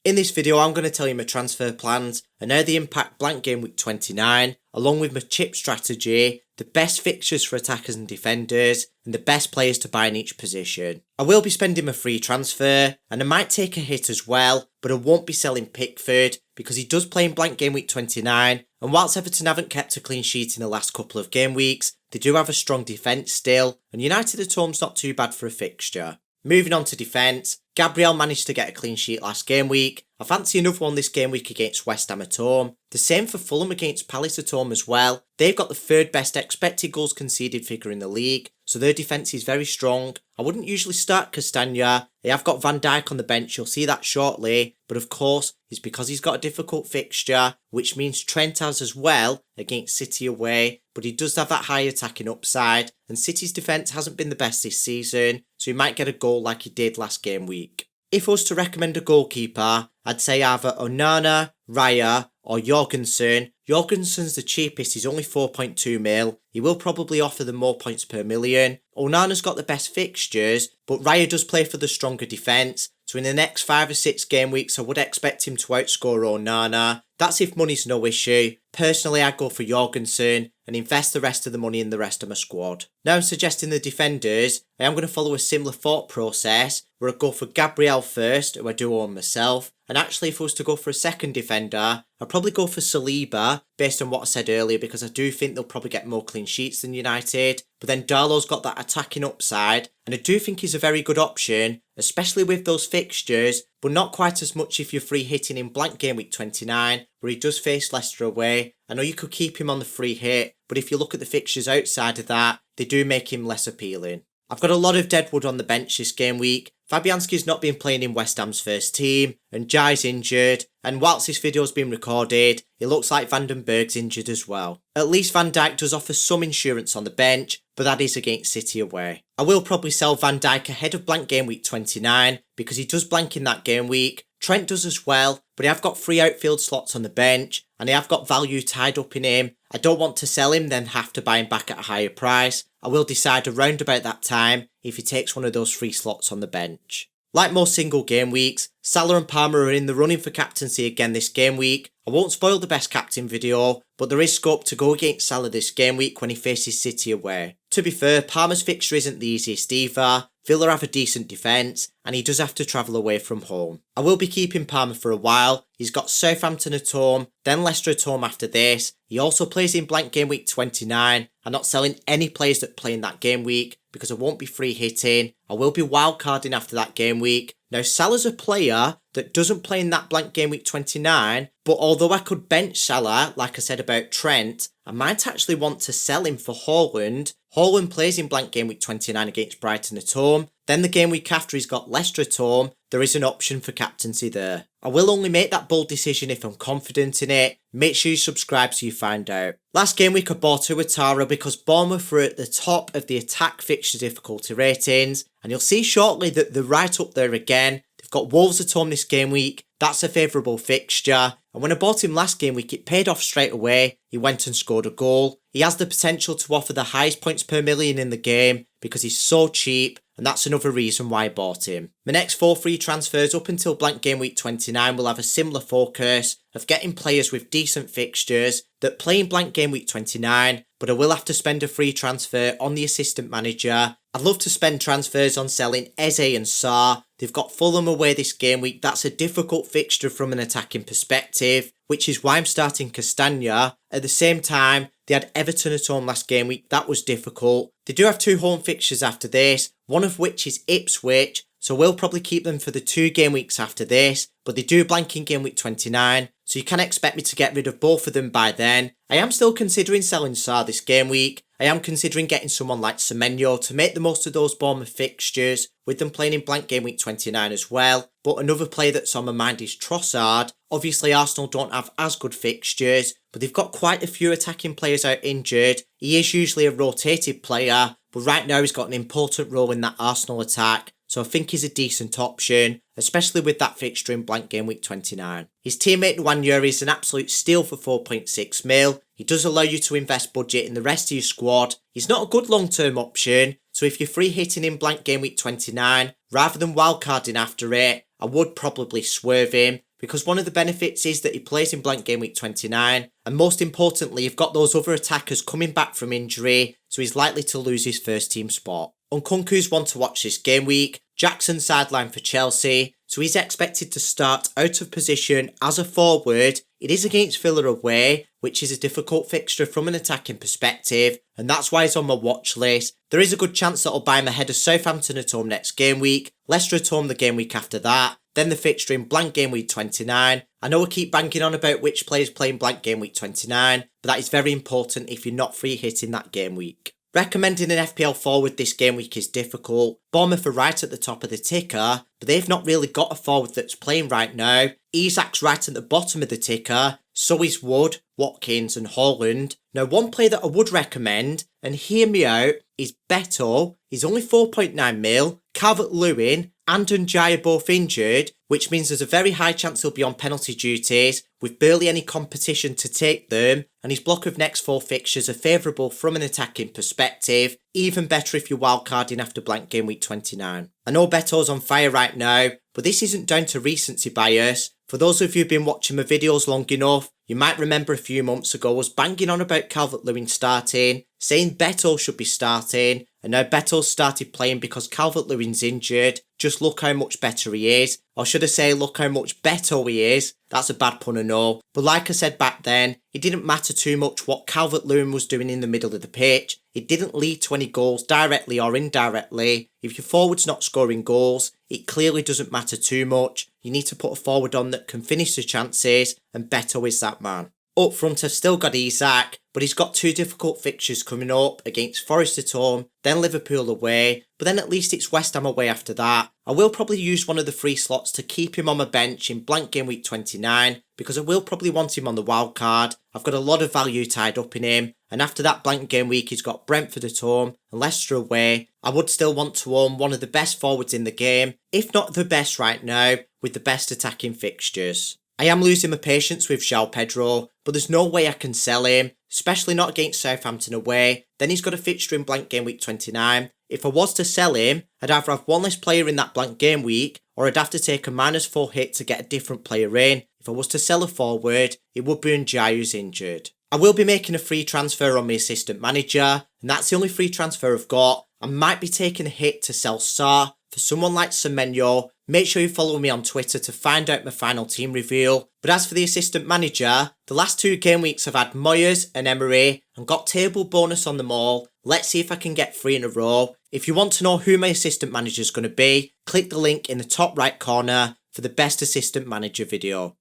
In this video I'm going to tell you my transfer plans and how they impact blank game week 29, along with my chip strategy, the best fixtures for attackers and defenders, and the best players to buy in each position. I will be spending my free transfer, and I might take a hit as well, but I won't be selling Pickford because he does play in blank game week 29, and whilst Everton haven't kept a clean sheet in the last couple of game weeks, they do have a strong defence still, and United at home's not too bad for a fixture. Moving on to defence, Gabriel managed to get a clean sheet last game week. I fancy another one this game week against West Ham at home. The same for Fulham against Palace at home as well. They've got the third best expected goals conceded figure in the league, so their defence is very strong. I wouldn't usually start Castagna. They have got Van Dijk on the bench, you'll see that shortly, but of course it's because he's got a difficult fixture, which means Trent has as well against City away, but he does have that high attacking upside, and City's defence hasn't been the best this season, so he might get a goal like he did last game week. If I was to recommend a goalkeeper, I'd say either Onana, Raya or Jorgensen. Jorgensen's the cheapest, he's only 4.2 mil. He will probably offer them more points per million. Onana's got the best fixtures, but Raya does play for the stronger defence, so in the next 5 or 6 game weeks I would expect him to outscore Onana. That's if money's no issue. Personally I'd go for Jorgensen and invest the rest of the money in the rest of my squad. Now I'm suggesting the defenders. I am going to follow a similar thought process where I go for Gabriel first, who I do own myself, and actually if I was to go for a second defender, I'd probably go for Saliba based on what I said earlier, because I do think they'll probably get more clean sheets than United, but then Darlow's got that attacking upside and I do think he's a very good option, especially with those fixtures, but not quite as much if you're free hitting in blank game week 29 where he does face Leicester away. I know you could keep him on the free hit, but if you look at the fixtures outside of that, they do make him less appealing. I've got a lot of deadwood on the bench this game week. Fabianski's not been playing in West Ham's first team, and Jai's injured, and whilst this video's been recorded, it looks like Van den Berg's injured as well. At least Van Dijk does offer some insurance on the bench, but that is against City away. I will probably sell Van Dijk ahead of blank game week 29, because he does blank in that game week. Trent does as well, but I have got 3 outfield slots on the bench, and I have got value tied up in him. I don't want to sell him then have to buy him back at a higher price. I will decide around about that time if he takes one of those 3 slots on the bench. Like most single game weeks, Salah and Palmer are in the running for captaincy again this game week. I won't spoil the best captain video, but there is scope to go against Salah this game week when he faces City away. To be fair, Palmer's fixture isn't the easiest either. Villa have a decent defence, and he does have to travel away from home. I will be keeping Palmer for a while. He's got Southampton at home, then Leicester at home after this. He also plays in blank game week 29. I'm not selling any players that play in that game week because I won't be free hitting. I will be wildcarding after that game week. Now Salah's a player that doesn't play in that blank game week 29, but although I could bench Salah, like I said about Trent, I might actually want to sell him for Haaland. Haaland plays in blank game week 29 against Brighton at home. Then the game week after he's got Leicester at home, there is an option for captaincy there. I will only make that bold decision if I'm confident in it. Make sure you subscribe so you find out. Last game week I bought Ouattara because Bournemouth were at the top of the attack fixture difficulty ratings, and you'll see shortly that they're right up there again. They've got Wolves at home this game week. That's a favourable fixture. And when I bought him last game week, it paid off straight away. He went and scored a goal. He has the potential to offer the highest points per million in the game because he's so cheap, and that's another reason why I bought him. My next 4 free transfers up until blank game week 29 will have a similar focus of getting players with decent fixtures that play in blank game week 29, but I will have to spend a free transfer on the assistant manager. I'd love to spend transfers on selling Eze and Sarr. They've got Fulham away this game week. That's a difficult fixture from an attacking perspective, which is why I'm starting Castagna. At the same time, they had Everton at home last game week. That was difficult. They do have 2 home fixtures after this, one of which is Ipswich, so we'll probably keep them for the 2 game weeks after this, but they do blank in game week 29, so you can expect me to get rid of both of them by then. I am still considering selling Sarr this game week. I am considering getting someone like Semenyo to make the most of those Bournemouth fixtures, with them playing in blank game week 29 as well. But another player that's on my mind is Trossard. Obviously Arsenal don't have as good fixtures, but they've got quite a few attacking players out injured. He is usually a rotated player, but right now he's got an important role in that Arsenal attack, so I think he's a decent option, especially with that fixture in blank game week 29. His teammate Nwaneri is an absolute steal for 4.6 mil. He does allow you to invest budget in the rest of your squad. He's not a good long-term option, so if you're free hitting in blank game week 29, rather than wildcarding after it, I would probably swerve him, because one of the benefits is that he plays in blank game week 29, and most importantly, you've got those other attackers coming back from injury, so he's likely to lose his first team spot. Nkunku's one to watch this game week. Jackson sidelined for Chelsea, so he's expected to start out of position as a forward. It is against Villa away, which is a difficult fixture from an attacking perspective, and that's why he's on my watch list. There is a good chance that I'll buy him ahead of Southampton at home next game week, Leicester at home the game week after that, then the fixture in blank game week 29. I know I keep banging on about which players playing blank game week 29, but that is very important if you're not free hitting that game week. Recommending an FPL forward this game week is difficult. Bournemouth are right at the top of the ticker, but they've not really got a forward that's playing right now. Isak's right at the bottom of the ticker, so is Wood, Watkins and Haaland. Now one player that I would recommend, and hear me out, is Beto. He's only 4.9 mil, Calvert-Lewin and Ndiaye both injured, which means there's a very high chance he'll be on penalty duties, with barely any competition to take them, and his block of next 4 fixtures are favourable from an attacking perspective, even better if you're wildcarding after blank game week 29. I know Beto's on fire right now, but this isn't down to recency bias. For those of you who've been watching my videos long enough, you might remember a few months ago I was banging on about Calvert-Lewin starting, saying Beto should be starting, and now Beto's started playing because Calvert-Lewin's injured. Just look how much better he is. Or should I say, look how much Beto he is. That's a bad pun, I know. But like I said back then, it didn't matter too much what Calvert-Lewin was doing in the middle of the pitch. It didn't lead to any goals directly or indirectly. If your forward's not scoring goals, it clearly doesn't matter too much. You need to put a forward on that can finish the chances, and Beto is that man. Up front, I've still got Isak, but he's got 2 difficult fixtures coming up against Forest at home, then Liverpool away, but then at least it's West Ham away after that. I will probably use one of the free slots to keep him on my bench in blank game week 29, because I will probably want him on the wild card. I've got a lot of value tied up in him, and after that blank game week he's got Brentford at home and Leicester away. I would still want to own one of the best forwards in the game, if not the best right now, with the best attacking fixtures. I am losing my patience with João Pedro, but there's no way I can sell him, especially not against Southampton away. Then he's got a fixture in blank game week 29. If I was to sell him, I'd either have one less player in that blank game week, or I'd have to take a -4 hit to get a different player in. If I was to sell a forward, it would be Ndiaye who's injured. I will be making a free transfer on my assistant manager, and that's the only free transfer I've got. I might be taking a hit to sell Sarr for someone like Semenyo. Make sure you follow me on Twitter to find out my final team reveal. But as for the assistant manager, the last 2 game weeks I've had Moyes and Emery and got table bonus on them all. Let's see if I can get 3 in a row. If you want to know who my assistant manager is going to be, click the link in the top right corner for the best assistant manager video.